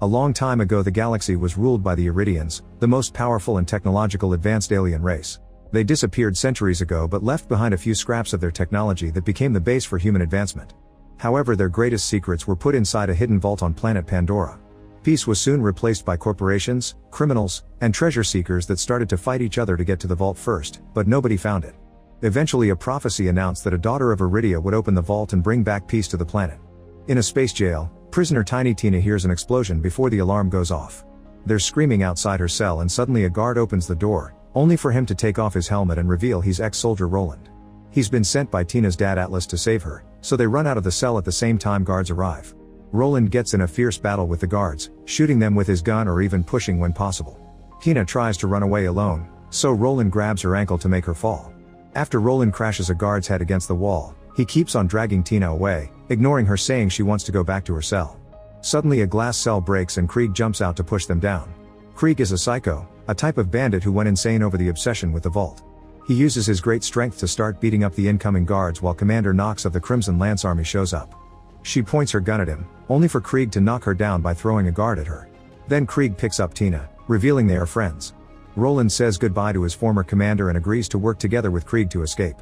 A long time ago the galaxy was ruled by the Iridians, the most powerful and technological advanced alien race. They disappeared centuries ago but left behind a few scraps of their technology that became the base for human advancement. However, their greatest secrets were put inside a hidden vault on planet Pandora. Peace was soon replaced by corporations, criminals, and treasure seekers that started to fight each other to get to the vault first, but nobody found it. Eventually a prophecy announced that a daughter of Iridia would open the vault and bring back peace to the planet. In a space jail, prisoner Tiny Tina hears an explosion before the alarm goes off. They're screaming outside her cell and suddenly a guard opens the door, only for him to take off his helmet and reveal he's ex-soldier Roland. He's been sent by Tina's dad Atlas to save her, so they run out of the cell at the same time guards arrive. Roland gets in a fierce battle with the guards, shooting them with his gun or even pushing when possible. Tina tries to run away alone, so Roland grabs her ankle to make her fall. After Roland crashes a guard's head against the wall, he keeps on dragging Tina away, ignoring her saying she wants to go back to her cell. Suddenly a glass cell breaks and Krieg jumps out to push them down. Krieg is a psycho, a type of bandit who went insane over the obsession with the vault. He uses his great strength to start beating up the incoming guards while Commander Knox of the Crimson Lance Army shows up. She points her gun at him, only for Krieg to knock her down by throwing a guard at her. Then Krieg picks up Tina, revealing they are friends. Roland says goodbye to his former commander and agrees to work together with Krieg to escape.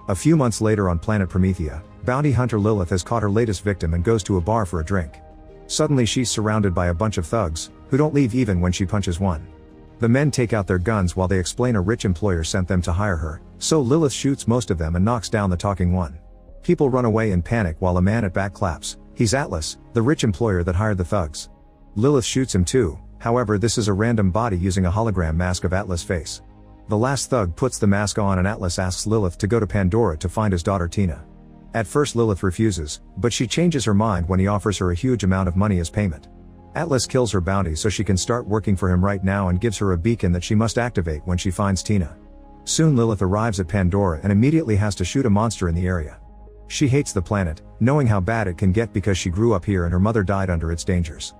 A few months later on planet Promethea, bounty hunter Lilith has caught her latest victim and goes to a bar for a drink. Suddenly she's surrounded by a bunch of thugs, who don't leave even when she punches one. The men take out their guns while they explain a rich employer sent them to hire her, so Lilith shoots most of them and knocks down the talking one. People run away in panic while a man at back claps. He's Atlas, the rich employer that hired the thugs. Lilith shoots him too, however this is a random body using a hologram mask of Atlas' face. The last thug puts the mask on and Atlas asks Lilith to go to Pandora to find his daughter Tina. At first Lilith refuses, but she changes her mind when he offers her a huge amount of money as payment. Atlas kills her bounty so she can start working for him right now and gives her a beacon that she must activate when she finds Tina. Soon Lilith arrives at Pandora and immediately has to shoot a monster in the area. She hates the planet, knowing how bad it can get because she grew up here and her mother died under its dangers.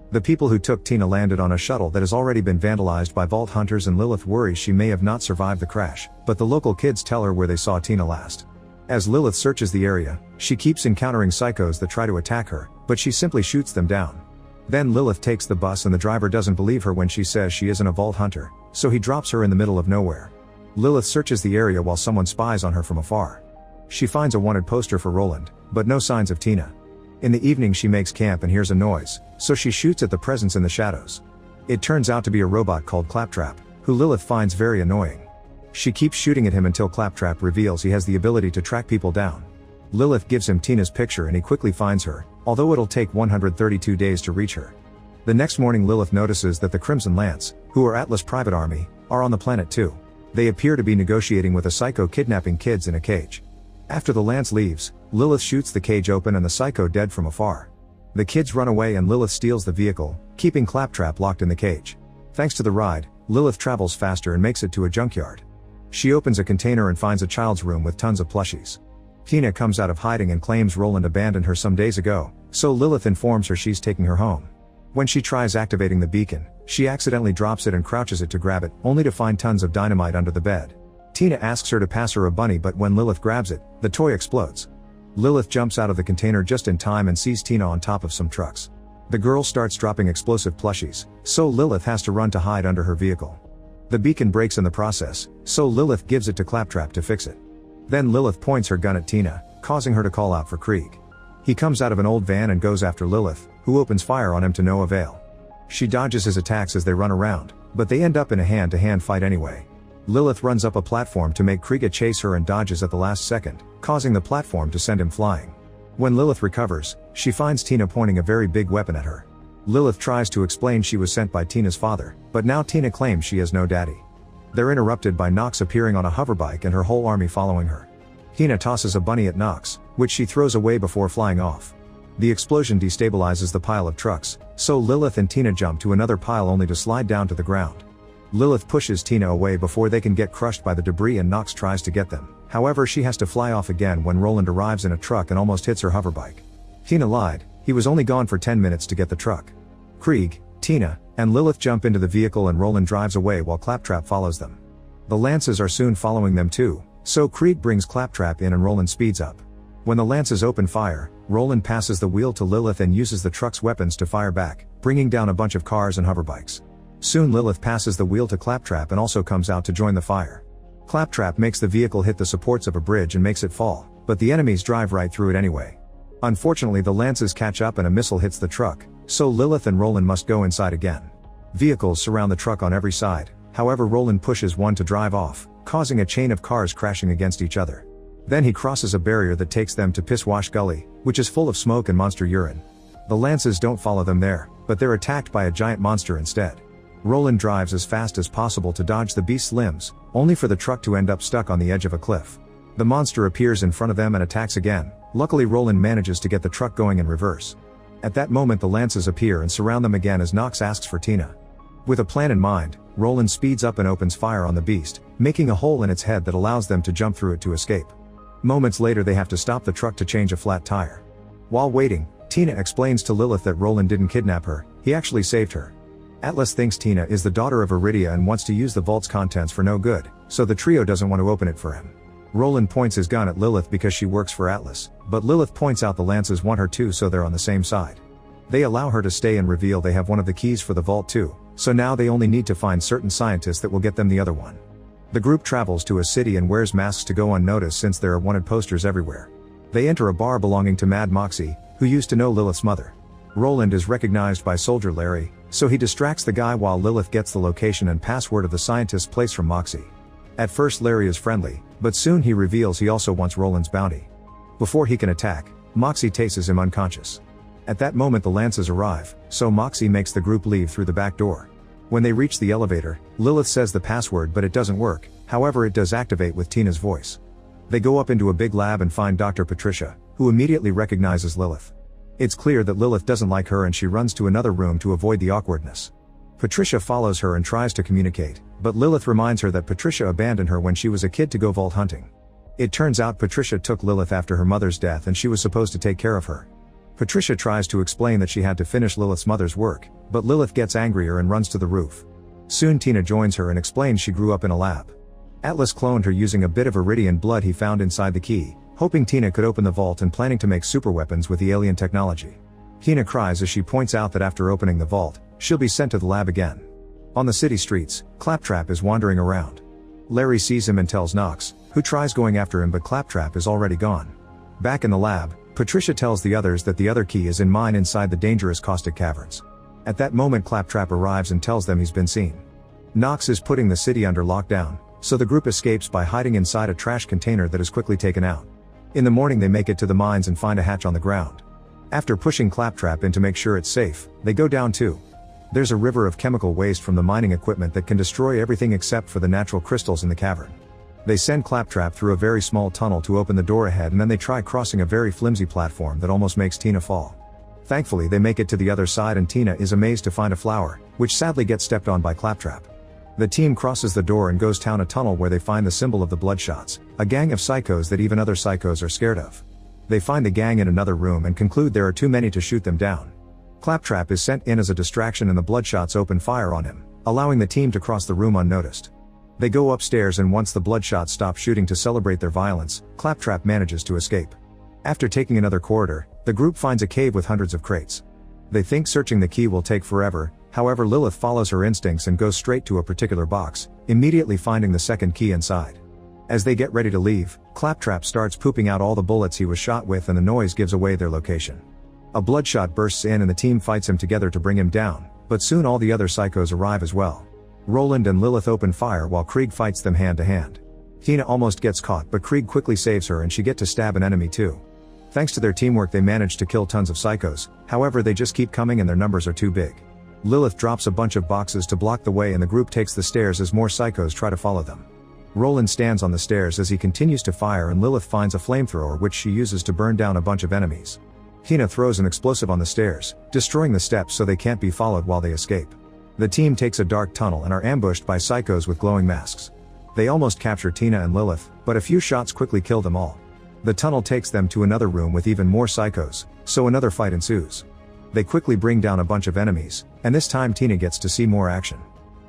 The people who took Tina landed on a shuttle that has already been vandalized by vault hunters and Lilith worries she may have not survived the crash, but the local kids tell her where they saw Tina last. As Lilith searches the area, she keeps encountering psychos that try to attack her, but she simply shoots them down. Then Lilith takes the bus and the driver doesn't believe her when she says she isn't a vault hunter, so he drops her in the middle of nowhere. Lilith searches the area while someone spies on her from afar. She finds a wanted poster for Roland, but no signs of Tina. In the evening she makes camp and hears a noise, so she shoots at the presence in the shadows. It turns out to be a robot called Claptrap, who Lilith finds very annoying. She keeps shooting at him until Claptrap reveals he has the ability to track people down. Lilith gives him Tina's picture and he quickly finds her, although it'll take 132 days to reach her. The next morning Lilith notices that the Crimson Lance, who are Atlas' private army, are on the planet too. They appear to be negotiating with a psycho kidnapping kids in a cage. After the Lance leaves, Lilith shoots the cage open and the psycho dead from afar. The kids run away and Lilith steals the vehicle, keeping Claptrap locked in the cage. Thanks to the ride, Lilith travels faster and makes it to a junkyard. She opens a container and finds a child's room with tons of plushies. Tina comes out of hiding and claims Roland abandoned her some days ago, so Lilith informs her she's taking her home. When she tries activating the beacon, she accidentally drops it and crouches it to grab it, only to find tons of dynamite under the bed. Tina asks her to pass her a bunny, but when Lilith grabs it, the toy explodes. Lilith jumps out of the container just in time and sees Tina on top of some trucks. The girl starts dropping explosive plushies, so Lilith has to run to hide under her vehicle. The beacon breaks in the process, so Lilith gives it to Claptrap to fix it. Then Lilith points her gun at Tina, causing her to call out for Krieg. He comes out of an old van and goes after Lilith, who opens fire on him to no avail. She dodges his attacks as they run around, but they end up in a hand-to-hand fight anyway. Lilith runs up a platform to make Krieg chase her and dodges at the last second, causing the platform to send him flying. When Lilith recovers, she finds Tina pointing a very big weapon at her. Lilith tries to explain she was sent by Tina's father, but now Tina claims she has no daddy. They're interrupted by Knox appearing on a hoverbike and her whole army following her. Tina tosses a bunny at Knox, which she throws away before flying off. The explosion destabilizes the pile of trucks, so Lilith and Tina jump to another pile only to slide down to the ground. Lilith pushes Tina away before they can get crushed by the debris and Knox tries to get them. However, she has to fly off again when Roland arrives in a truck and almost hits her hoverbike. Tina lied, he was only gone for 10 minutes to get the truck. Krieg, Tina, and Lilith jump into the vehicle and Roland drives away while Claptrap follows them. The Lances are soon following them too, so Krieg brings Claptrap in and Roland speeds up. When the Lances open fire, Roland passes the wheel to Lilith and uses the truck's weapons to fire back, bringing down a bunch of cars and hoverbikes. Soon Lilith passes the wheel to Claptrap and also comes out to join the fire. Claptrap makes the vehicle hit the supports of a bridge and makes it fall, but the enemies drive right through it anyway. Unfortunately, the Lances catch up and a missile hits the truck, so Lilith and Roland must go inside again. Vehicles surround the truck on every side, however Roland pushes one to drive off, causing a chain of cars crashing against each other. Then he crosses a barrier that takes them to Pisswash Gully, which is full of smoke and monster urine. The Lances don't follow them there, but they're attacked by a giant monster instead. Roland drives as fast as possible to dodge the beast's limbs, only for the truck to end up stuck on the edge of a cliff. The monster appears in front of them and attacks again. Luckily Roland manages to get the truck going in reverse. At that moment the Lances appear and surround them again as Nox asks for Tina. With a plan in mind, Roland speeds up and opens fire on the beast, making a hole in its head that allows them to jump through it to escape. Moments later they have to stop the truck to change a flat tire. While waiting, Tina explains to Lilith that Roland didn't kidnap her, he actually saved her. Atlas thinks Tina is the daughter of Iridia and wants to use the vault's contents for no good, so the trio doesn't want to open it for him. Roland points his gun at Lilith because she works for Atlas, but Lilith points out the Lances want her too, so they're on the same side. They allow her to stay and reveal they have one of the keys for the vault too, so now they only need to find certain scientists that will get them the other one. The group travels to a city and wears masks to go unnoticed since there are wanted posters everywhere. They enter a bar belonging to Mad Moxie, who used to know Lilith's mother. Roland is recognized by Soldier Larry, so he distracts the guy while Lilith gets the location and password of the scientist's place from Moxie. At first Larry is friendly, but soon he reveals he also wants Roland's bounty. Before he can attack, Moxie tases him unconscious. At that moment the Lances arrive, so Moxie makes the group leave through the back door. When they reach the elevator, Lilith says the password but it doesn't work, however it does activate with Tina's voice. They go up into a big lab and find Dr. Patricia, who immediately recognizes Lilith. It's clear that Lilith doesn't like her and she runs to another room to avoid the awkwardness. Patricia follows her and tries to communicate, but Lilith reminds her that Patricia abandoned her when she was a kid to go vault hunting. It turns out Patricia took Lilith after her mother's death and she was supposed to take care of her. Patricia tries to explain that she had to finish Lilith's mother's work, but Lilith gets angrier and runs to the roof. Soon Tina joins her and explains she grew up in a lab. Atlas cloned her using a bit of Iridian blood he found inside the key, hoping Tina could open the vault and planning to make superweapons with the alien technology. Tina cries as she points out that after opening the vault, she'll be sent to the lab again. On the city streets, Claptrap is wandering around. Larry sees him and tells Nox, who tries going after him but Claptrap is already gone. Back in the lab, Patricia tells the others that the other key is in mine inside the dangerous caustic caverns. At that moment Claptrap arrives and tells them he's been seen. Nox is putting the city under lockdown, so the group escapes by hiding inside a trash container that is quickly taken out. In the morning they make it to the mines and find a hatch on the ground. After pushing Claptrap in to make sure it's safe, they go down too. There's a river of chemical waste from the mining equipment that can destroy everything except for the natural crystals in the cavern. They send Claptrap through a very small tunnel to open the door ahead and then they try crossing a very flimsy platform that almost makes Tina fall. Thankfully they make it to the other side and Tina is amazed to find a flower, which sadly gets stepped on by Claptrap. The team crosses the door and goes down a tunnel where they find the symbol of the Bloodshots, a gang of psychos that even other psychos are scared of. They find the gang in another room and conclude there are too many to shoot them down. Claptrap is sent in as a distraction and the Bloodshots open fire on him, allowing the team to cross the room unnoticed. They go upstairs and once the Bloodshots stop shooting to celebrate their violence, Claptrap manages to escape. After taking another corridor, the group finds a cave with hundreds of crates. They think searching the key will take forever, however Lilith follows her instincts and goes straight to a particular box, immediately finding the second key inside. As they get ready to leave, Claptrap starts pooping out all the bullets he was shot with and the noise gives away their location. A Bloodshot bursts in and the team fights him together to bring him down, but soon all the other psychos arrive as well. Roland and Lilith open fire while Krieg fights them hand to hand. Tina almost gets caught but Krieg quickly saves her and she gets to stab an enemy too. Thanks to their teamwork they manage to kill tons of psychos, however they just keep coming and their numbers are too big. Lilith drops a bunch of boxes to block the way and the group takes the stairs as more psychos try to follow them. Roland stands on the stairs as he continues to fire and Lilith finds a flamethrower which she uses to burn down a bunch of enemies. Tina throws an explosive on the stairs, destroying the steps so they can't be followed while they escape. The team takes a dark tunnel and are ambushed by psychos with glowing masks. They almost capture Tina and Lilith, but a few shots quickly kill them all. The tunnel takes them to another room with even more psychos, so another fight ensues. They quickly bring down a bunch of enemies, and this time Tina gets to see more action.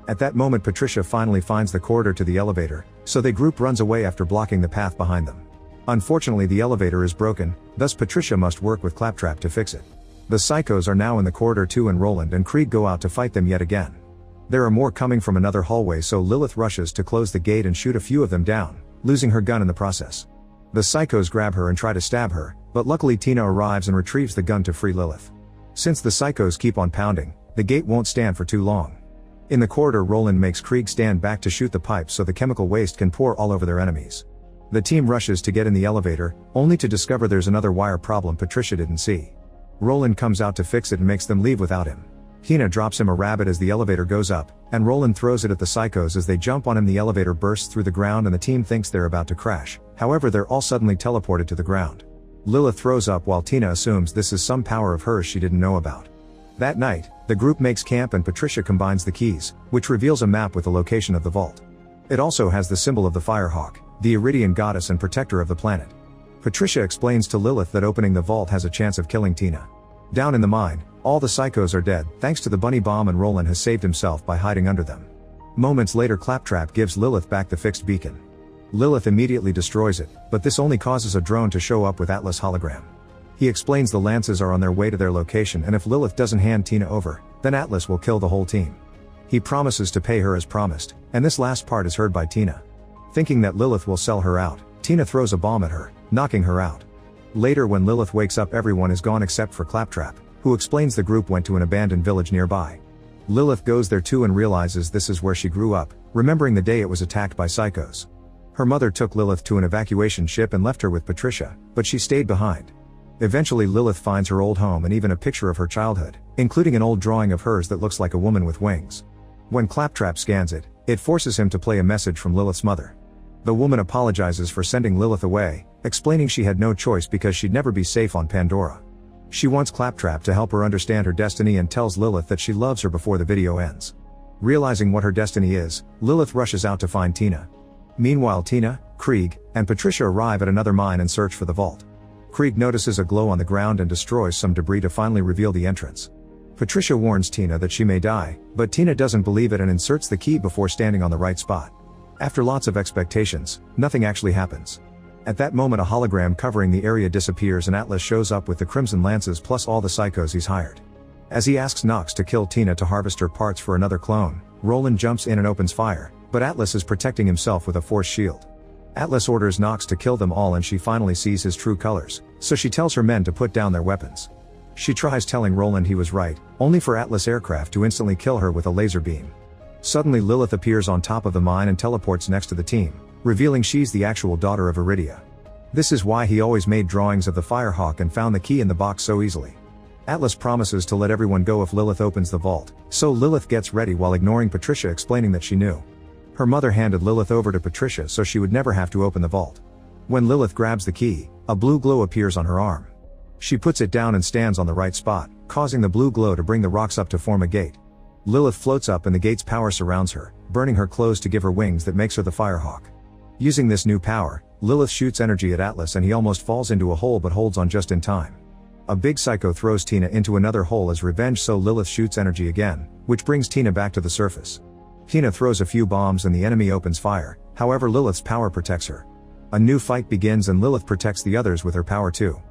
At that moment Patricia finally finds the corridor to the elevator, so the group runs away after blocking the path behind them. Unfortunately, the elevator is broken, thus Patricia must work with Claptrap to fix it. The Psychos are now in the corridor too, and Roland and Krieg go out to fight them yet again. There are more coming from another hallway, so Lilith rushes to close the gate and shoot a few of them down, losing her gun in the process. The Psychos grab her and try to stab her, but luckily Tina arrives and retrieves the gun to free Lilith. Since the Psychos keep on pounding, the gate won't stand for too long. In the corridor, Roland makes Krieg stand back to shoot the pipes so the chemical waste can pour all over their enemies. The team rushes to get in the elevator, only to discover there's another wire problem Patricia didn't see. Roland comes out to fix it and makes them leave without him. Tina drops him a rabbit as the elevator goes up, and Roland throws it at the Psychos as they jump on him. The elevator bursts through the ground and the team thinks they're about to crash, however they're all suddenly teleported to the ground. Lilith throws up while Tina assumes this is some power of hers she didn't know about. That night, the group makes camp and Patricia combines the keys, which reveals a map with the location of the vault. It also has the symbol of the Firehawk, the Iridian goddess and protector of the planet. Patricia explains to Lilith that opening the vault has a chance of killing Tina. Down in the mine, all the Psychos are dead, thanks to the bunny bomb, and Roland has saved himself by hiding under them. Moments later, Claptrap gives Lilith back the fixed beacon. Lilith immediately destroys it, but this only causes a drone to show up with Atlas hologram. He explains the Lances are on their way to their location, and if Lilith doesn't hand Tina over, then Atlas will kill the whole team. He promises to pay her as promised, and this last part is heard by Tina. Thinking that Lilith will sell her out, Tina throws a bomb at her, knocking her out. Later, when Lilith wakes up, everyone is gone except for Claptrap, who explains the group went to an abandoned village nearby. Lilith goes there too and realizes this is where she grew up, remembering the day it was attacked by Psychos. Her mother took Lilith to an evacuation ship and left her with Patricia, but she stayed behind. Eventually, Lilith finds her old home and even a picture of her childhood, including an old drawing of hers that looks like a woman with wings. When Claptrap scans it, it forces him to play a message from Lilith's mother. The woman apologizes for sending Lilith away, explaining she had no choice because she'd never be safe on Pandora. She wants Claptrap to help her understand her destiny and tells Lilith that she loves her before the video ends. Realizing what her destiny is, Lilith rushes out to find Tina. Meanwhile, Tina, Krieg, and Patricia arrive at another mine and search for the vault. Krieg notices a glow on the ground and destroys some debris to finally reveal the entrance. Patricia warns Tina that she may die, but Tina doesn't believe it and inserts the key before standing on the right spot. After lots of expectations, nothing actually happens. At that moment, a hologram covering the area disappears and Atlas shows up with the Crimson Lances plus all the Psychos he's hired. As he asks Nox to kill Tina to harvest her parts for another clone, Roland jumps in and opens fire, but Atlas is protecting himself with a force shield. Atlas orders Nox to kill them all and she finally sees his true colors, so she tells her men to put down their weapons. She tries telling Roland he was right, only for Atlas aircraft to instantly kill her with a laser beam. Suddenly Lilith appears on top of the mine and teleports next to the team, revealing she's the actual daughter of Iridia. This is why he always made drawings of the Firehawk and found the key in the box so easily. Atlas promises to let everyone go if Lilith opens the vault, so Lilith gets ready while ignoring Patricia explaining that she knew. Her mother handed Lilith over to Patricia so she would never have to open the vault. When Lilith grabs the key, a blue glow appears on her arm. She puts it down and stands on the right spot, causing the blue glow to bring the rocks up to form a gate. Lilith floats up and the gate's power surrounds her, burning her clothes to give her wings that makes her the Firehawk. Using this new power, Lilith shoots energy at Atlas and he almost falls into a hole but holds on just in time. A big Psycho throws Tina into another hole as revenge, so Lilith shoots energy again, which brings Tina back to the surface. Tina throws a few bombs and the enemy opens fire, however Lilith's power protects her. A new fight begins and Lilith protects the others with her power too.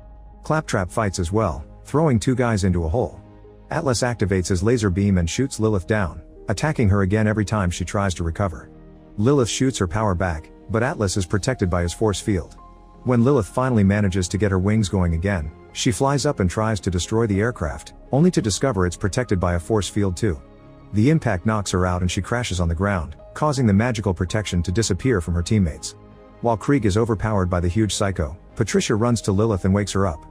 Claptrap fights as well, throwing two guys into a hole. Atlas activates his laser beam and shoots Lilith down, attacking her again every time she tries to recover. Lilith shoots her power back, but Atlas is protected by his force field. When Lilith finally manages to get her wings going again, she flies up and tries to destroy the aircraft, only to discover it's protected by a force field too. The impact knocks her out and she crashes on the ground, causing the magical protection to disappear from her teammates. While Krieg is overpowered by the huge Psycho, Patricia runs to Lilith and wakes her up.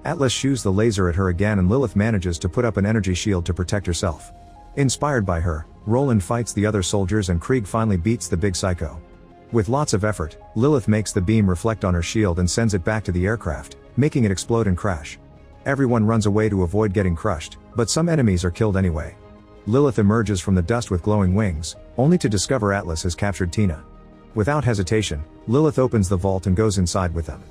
Atlas shoots the laser at her again and Lilith manages to put up an energy shield to protect herself. Inspired by her, Roland fights the other soldiers and Krieg finally beats the big Psycho. With lots of effort, Lilith makes the beam reflect on her shield and sends it back to the aircraft, making it explode and crash. Everyone runs away to avoid getting crushed, but some enemies are killed anyway. Lilith emerges from the dust with glowing wings, only to discover Atlas has captured Tina. Without hesitation, Lilith opens the vault and goes inside with them.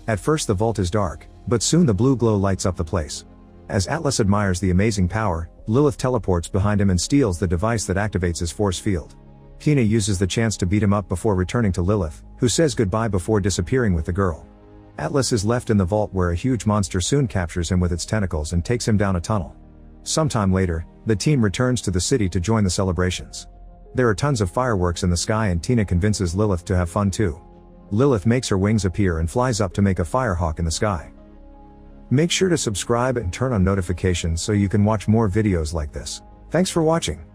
At first the vault is dark, but soon the blue glow lights up the place. As Atlas admires the amazing power, Lilith teleports behind him and steals the device that activates his force field. Tina uses the chance to beat him up before returning to Lilith, who says goodbye before disappearing with the girl. Atlas is left in the vault where a huge monster soon captures him with its tentacles and takes him down a tunnel. Sometime later, the team returns to the city to join the celebrations. There are tons of fireworks in the sky and Tina convinces Lilith to have fun too. Lilith makes her wings appear and flies up to make a firehawk in the sky. Make sure to subscribe and turn on notifications so you can watch more videos like this. Thanks for watching.